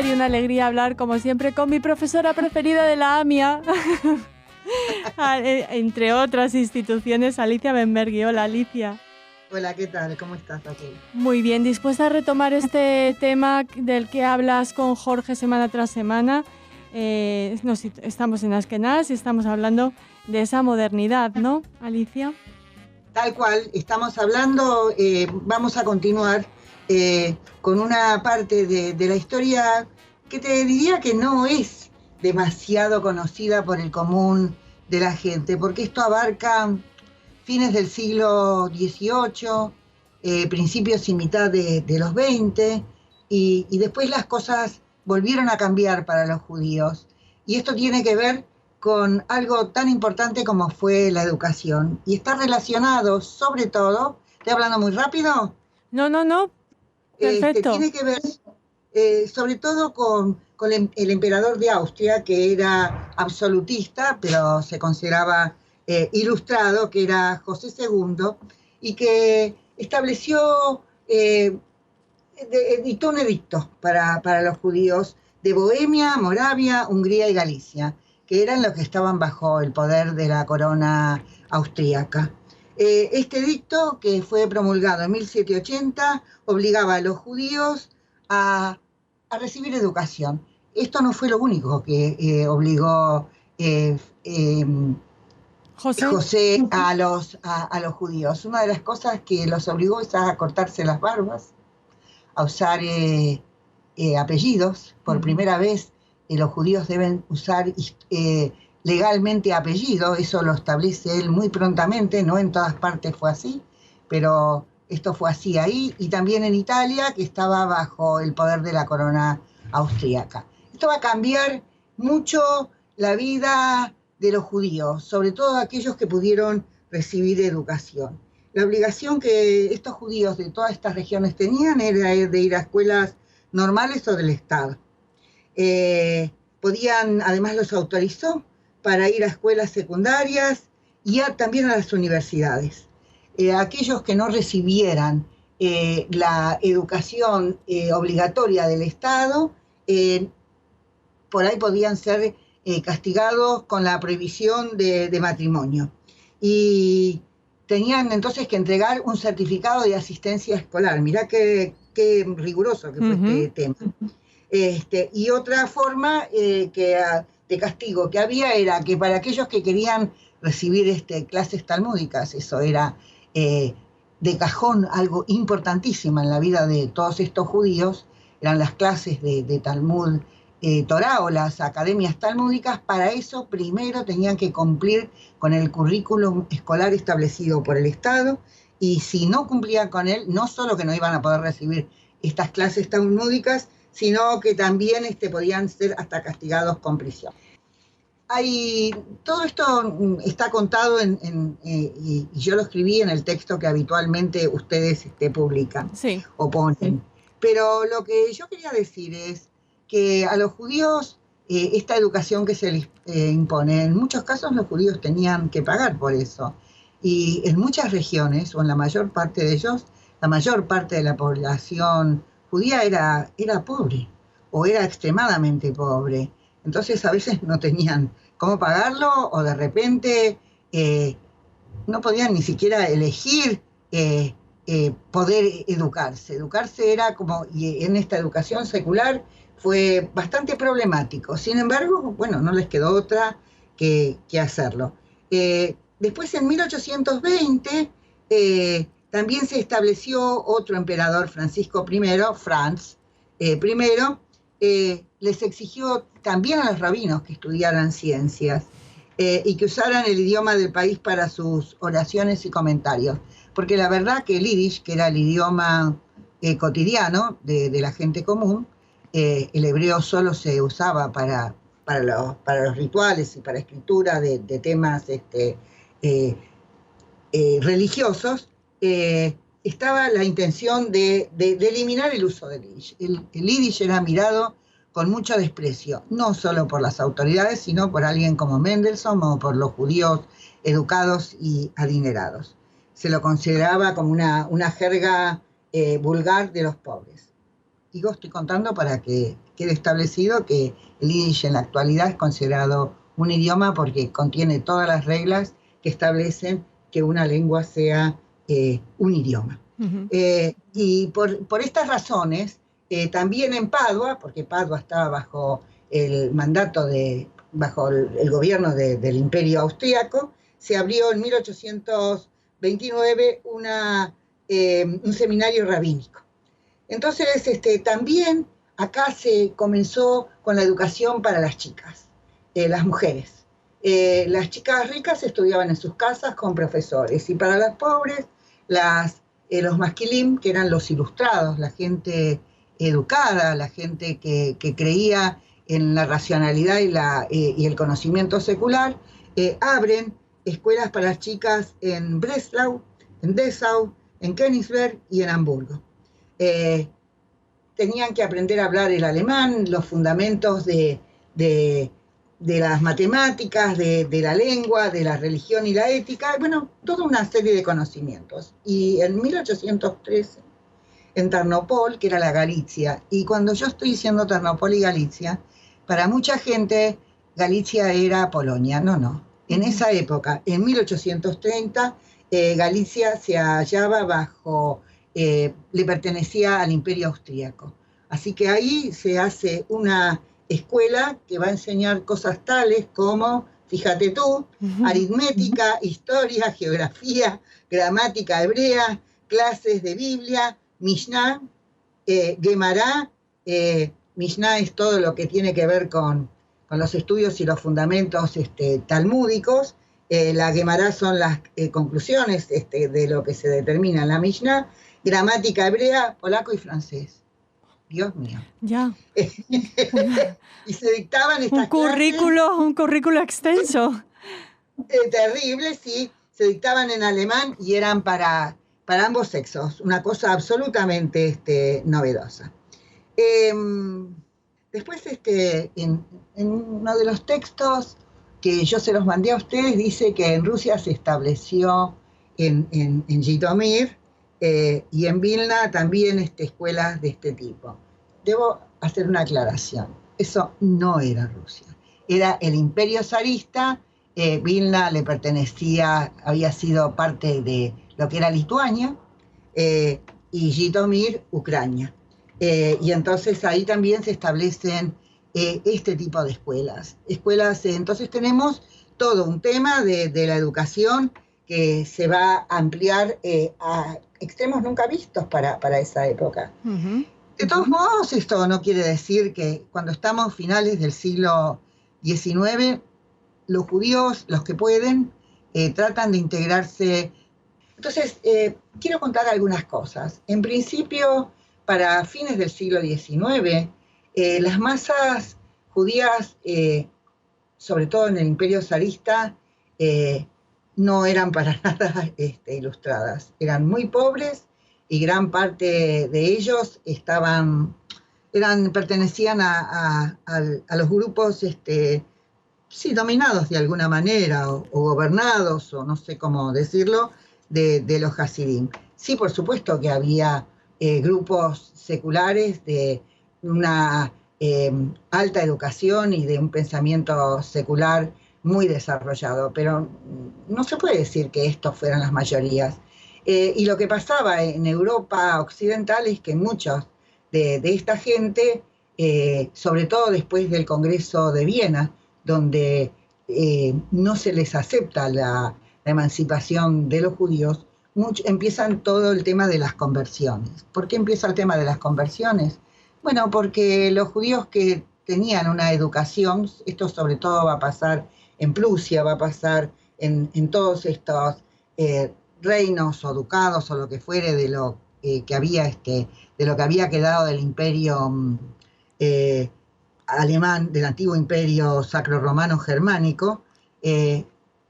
placer y una alegría hablar, como siempre, con mi profesora preferida de la AMIA, entre otras instituciones, Alicia Benmergui. Hola, Alicia. Hola, ¿qué tal? ¿Cómo estás, Raquel? Muy bien, dispuesta a retomar este tema del que hablas con Jorge semana tras semana. Estamos en Askenaz y estamos hablando de esa modernidad, ¿no, Alicia? Tal cual, estamos hablando, vamos a continuar con una parte de la historia que te diría que no es demasiado conocida por el común de la gente, porque esto abarca fines del siglo XVIII, principios y mitad de los XX, y después las cosas volvieron a cambiar para los judíos. Y esto tiene que ver con algo tan importante como fue la educación. Y está relacionado, sobre todo, ¿estoy hablando muy rápido? No, perfecto. Tiene que ver, sobre todo, con el emperador de Austria, que era absolutista, pero se consideraba ilustrado, que era José II, y que estableció, editó un edicto para los judíos de Bohemia, Moravia, Hungría y Galicia, que eran los que estaban bajo el poder de la corona austríaca. Este edicto, que fue promulgado en 1780, obligaba a los judíos a recibir educación. Esto no fue lo único que obligó José a los judíos. Una de las cosas que los obligó es a cortarse las barbas, a usar apellidos. Por primera vez los judíos deben usar legalmente apellido, eso lo establece él muy prontamente, no en todas partes fue así, pero esto fue así ahí, y también en Italia, que estaba bajo el poder de la corona austríaca. Esto va a cambiar mucho la vida de los judíos, sobre todo aquellos que pudieron recibir educación. La obligación que estos judíos de todas estas regiones tenían era de ir a escuelas normales o del Estado. Podían, además los autorizó para ir a escuelas secundarias y también a las universidades. Aquellos que no recibieran la educación obligatoria del Estado, por ahí podían ser castigados con la prohibición de matrimonio. Y tenían entonces que entregar un certificado de asistencia escolar. Mirá qué riguroso que fue este tema. Y otra forma de castigo que había era que para aquellos que querían recibir clases talmúdicas, eso era de cajón algo importantísimo en la vida de todos estos judíos, eran las clases de Talmud Torá o las academias talmúdicas. Para eso primero tenían que cumplir con el currículum escolar establecido por el Estado, y si no cumplían con él, no solo que no iban a poder recibir estas clases talmúdicas, sino que también podían ser hasta castigados con prisión. Todo esto está contado y yo lo escribí en el texto que habitualmente ustedes publican, sí, o ponen. Sí. Pero lo que yo quería decir es que a los judíos esta educación que se les impone, en muchos casos los judíos tenían que pagar por eso. Y en muchas regiones, o en la mayor parte de ellos, la mayor parte de la población judía era pobre, o era extremadamente pobre. Entonces a veces no tenían cómo pagarlo, o de repente no podían ni siquiera elegir poder educarse. Educarse era como, y en esta educación secular fue bastante problemático. Sin embargo, bueno, no les quedó otra que hacerlo. Después, en 1820, también se estableció otro emperador, Francisco I, Franz I, les exigió también a los rabinos que estudiaran ciencias y que usaran el idioma del país para sus oraciones y comentarios. Porque la verdad que el yiddish, que era el idioma cotidiano de la gente común, el hebreo solo se usaba para los rituales y para escritura de temas religiosos. Estaba la intención de eliminar el uso del yiddish. El yiddish era mirado con mucho desprecio, no solo por las autoridades, sino por alguien como Mendelssohn o por los judíos educados y adinerados. Se lo consideraba como una jerga vulgar de los pobres. Digo, estoy contando para que quede establecido que el yiddish en la actualidad es considerado un idioma porque contiene todas las reglas que establecen que una lengua sea un idioma. Ujú. Y por estas razones, también en Padua, porque Padua estaba bajo el mandato bajo el gobierno del Imperio Austríaco, se abrió en 1829 un seminario rabínico. Entonces, también acá se comenzó con la educación para las chicas, las mujeres. Las chicas ricas estudiaban en sus casas con profesores, y para las pobres, los masquilim, que eran los ilustrados, la gente educada, la gente que creía en la racionalidad y el conocimiento secular, abren escuelas para las chicas en Breslau, en Dessau, en Königsberg y en Hamburgo. Tenían que aprender a hablar el alemán, los fundamentos de las matemáticas, de la lengua, de la religión y la ética, bueno, toda una serie de conocimientos. Y en 1813, en Ternopol, que era la Galicia, y cuando yo estoy diciendo Ternopol y Galicia, para mucha gente Galicia era Polonia, no. En esa época, en 1830, Galicia se hallaba le pertenecía al Imperio Austríaco. Así que ahí se hace una escuela que va a enseñar cosas tales como, fíjate tú, aritmética, historia, geografía, gramática hebrea, clases de Biblia, Mishnah, Gemara. Mishnah es todo lo que tiene que ver con los estudios y los fundamentos talmúdicos. La Gemara son las conclusiones de lo que se determina en la Mishnah. Gramática hebrea, polaco y francés. Dios mío. Ya. Y se dictaban estas clases. Un currículo extenso. Terrible, sí. Se dictaban en alemán y eran para ambos sexos. Una cosa absolutamente novedosa. Después, en uno de los textos que yo se los mandé a ustedes, dice que en Rusia se estableció en Jitomir, y en Vilna también escuelas de este tipo. Debo hacer una aclaración. Eso no era Rusia. Era el Imperio zarista. Vilna le pertenecía, había sido parte de lo que era Lituania, y Jitomir, Ucrania. Y entonces ahí también se establecen este tipo de escuelas. Entonces tenemos todo un tema de la educación que se va a ampliar a extremos nunca vistos para esa época. Uh-huh. De todos modos, esto no quiere decir que cuando estamos a finales del siglo XIX, los judíos, los que pueden, tratan de integrarse. Entonces, quiero contar algunas cosas. En principio, para fines del siglo XIX, las masas judías, sobre todo en el Imperio zarista, no eran para nada ilustradas. Eran muy pobres y gran parte de ellos pertenecían a los grupos sí, dominados de alguna manera o gobernados, o no sé cómo decirlo, de los Hasidim. Sí, por supuesto que había grupos seculares de una alta educación y de un pensamiento secular muy desarrollado, pero no se puede decir que estos fueran las mayorías. Y lo que pasaba en Europa occidental es que muchos de esta gente, sobre todo después del Congreso de Viena, donde no se les acepta la emancipación de los judíos, empiezan todo el tema de las conversiones. ¿Por qué empieza el tema de las conversiones? Bueno, porque los judíos que tenían una educación, esto sobre todo va a pasar en Prusia, va a pasar en todos estos reinos o ducados o lo que fuere de lo que había quedado del imperio alemán, del antiguo imperio sacro-romano germánico.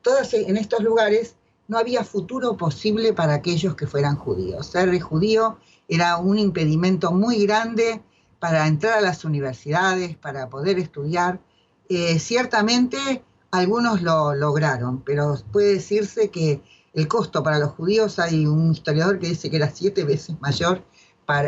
Todos en estos lugares no había futuro posible para aquellos que fueran judíos. Ser judío era un impedimento muy grande para entrar a las universidades, para poder estudiar. Ciertamente algunos lo lograron, pero puede decirse que el costo para los judíos, hay un historiador que dice que era 7 veces mayor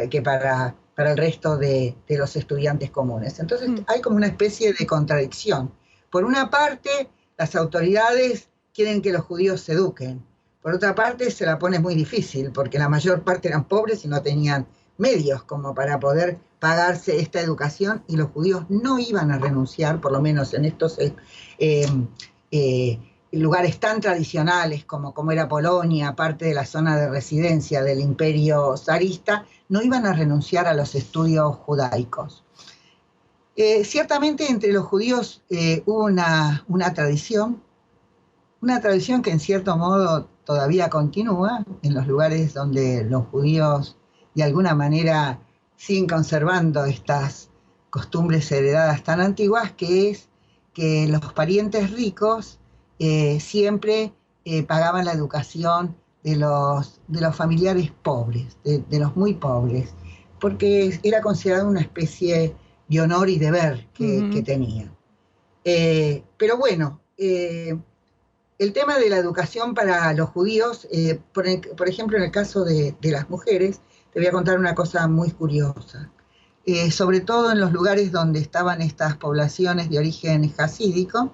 que para para el resto de los estudiantes comunes. Entonces hay como una especie de contradicción. Por una parte, las autoridades quieren que los judíos se eduquen. Por otra parte, se la pone muy difícil, porque la mayor parte eran pobres y no tenían medios como para poder pagarse esta educación, y los judíos no iban a renunciar, por lo menos en estos lugares tan tradicionales como era Polonia, parte de la zona de residencia del imperio zarista, no iban a renunciar a los estudios judaicos. Ciertamente entre los judíos hubo una tradición que en cierto modo todavía continúa en los lugares donde los judíos de alguna manera siguen conservando estas costumbres heredadas tan antiguas, que es que los parientes ricos siempre pagaban la educación de los familiares pobres, de los muy pobres, porque era considerado una especie de honor y deber que tenían. Pero bueno, el tema de la educación para los judíos, por ejemplo, en el caso de las mujeres, te voy a contar una cosa muy curiosa. Sobre todo en los lugares donde estaban estas poblaciones de origen jasídico,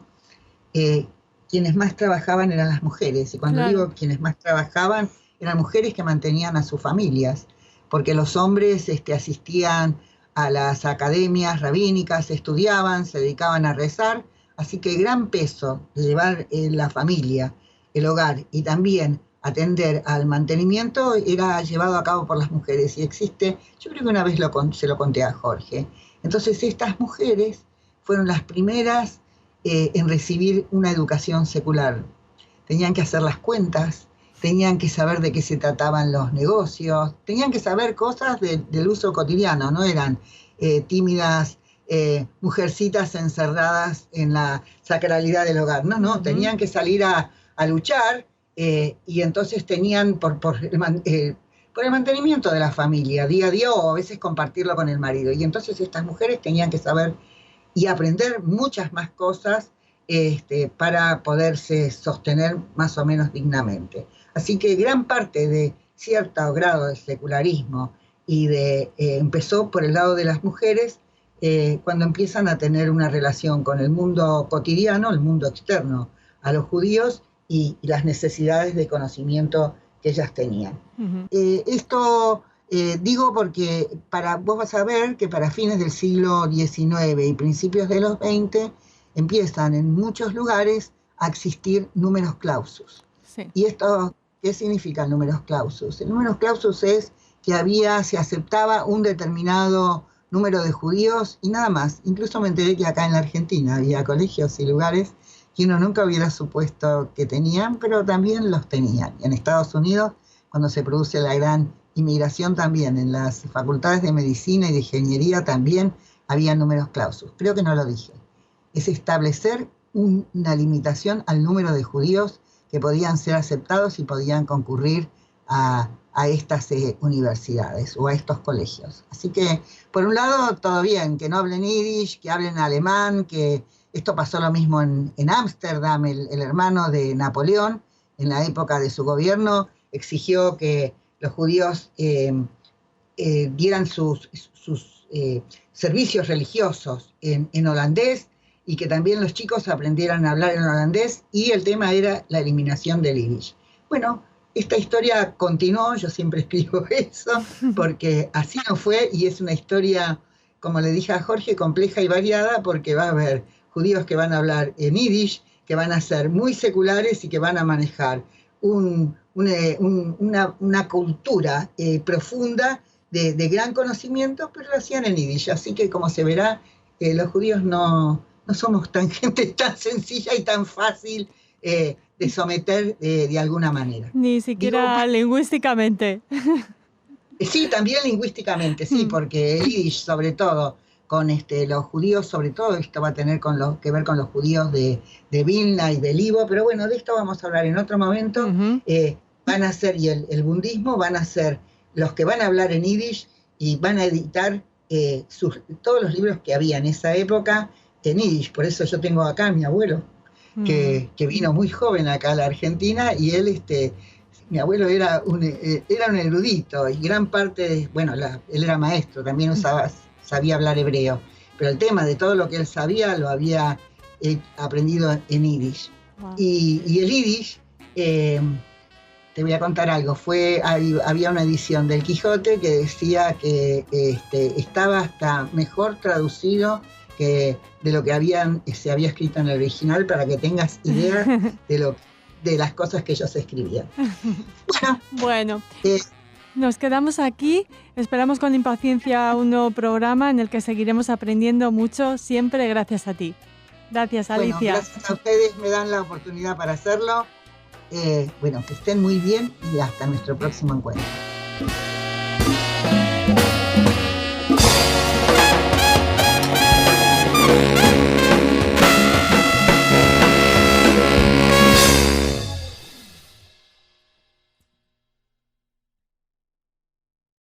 quienes más trabajaban eran las mujeres. Y cuando digo quienes más trabajaban, eran mujeres que mantenían a sus familias, porque los hombres asistían a las academias rabínicas, estudiaban, se dedicaban a rezar, así que el gran peso de llevar la familia, el hogar y también atender al mantenimiento era llevado a cabo por las mujeres. Y existe, yo creo que una vez se lo conté a Jorge, entonces estas mujeres fueron las primeras en recibir una educación secular. Tenían que hacer las cuentas, tenían que saber de qué se trataban los negocios, tenían que saber cosas del uso cotidiano, no eran tímidas mujercitas encerradas en la sacralidad del hogar, no, tenían que salir a luchar, y entonces tenían por el mantenimiento de la familia, día a día, o a veces compartirlo con el marido. Y entonces estas mujeres tenían que saber y aprender muchas más cosas para poderse sostener más o menos dignamente. Así que gran parte de cierto grado de secularismo empezó por el lado de las mujeres cuando empiezan a tener una relación con el mundo cotidiano, el mundo externo a los judíos, y las necesidades de conocimiento que ellas tenían. Esto digo porque vos vas a ver que para fines del siglo XIX y principios de los XX empiezan en muchos lugares a existir numerus clausus. Sí. ¿Y esto qué significa el numerus clausus? El numerus clausus es que se aceptaba un determinado número de judíos y nada más. Incluso me enteré que acá en la Argentina había colegios y lugares que uno nunca hubiera supuesto que tenían, pero también los tenían. En Estados Unidos, cuando se produce la gran inmigración, también en las facultades de medicina y de ingeniería también había números clausus. Creo que no lo dije. Es establecer una limitación al número de judíos que podían ser aceptados y podían concurrir a estas universidades o a estos colegios. Así que, por un lado, todo bien, que no hablen yiddish, que hablen alemán, que esto pasó lo mismo en Ámsterdam. El hermano de Napoleón, en la época de su gobierno, exigió que los judíos dieran sus servicios religiosos en holandés, y que también los chicos aprendieran a hablar en holandés, y el tema era la eliminación del yiddish. Bueno, esta historia continuó, yo siempre escribo eso, porque así no fue, y es una historia, como le dije a Jorge, compleja y variada, porque va a haber judíos que van a hablar en yiddish, que van a ser muy seculares y que van a manejar una cultura profunda de gran conocimiento, pero lo hacían en yiddish. Así que, como se verá, los judíos no somos gente tan sencilla y tan fácil de someter de alguna manera. Ni siquiera lingüísticamente. Sí, también lingüísticamente, sí, porque el yiddish, sobre todo, con los judíos, sobre todo, esto va a tener que ver con los judíos de Vilna y de Libo, pero bueno, de esto vamos a hablar en otro momento. Van a ser, y el budismo van a ser los que van a hablar en yiddish y van a editar todos los libros que había en esa época en yiddish. Por eso yo tengo acá a mi abuelo, que vino muy joven acá a la Argentina, y él mi abuelo era un erudito y gran parte, él era maestro, también sabía hablar hebreo, pero el tema de todo lo que él sabía lo había aprendido en yiddish. Wow. Y el yiddish, te voy a contar algo, había una edición del Quijote que decía que estaba hasta mejor traducido que de lo que se había escrito en el original, para que tengas idea de las cosas que ellos escribían. Bueno, nos quedamos aquí. Esperamos con impaciencia un nuevo programa en el que seguiremos aprendiendo mucho, siempre gracias a ti. Gracias, Alicia. Gracias a ustedes, me dan la oportunidad para hacerlo. Que estén muy bien y hasta nuestro próximo encuentro.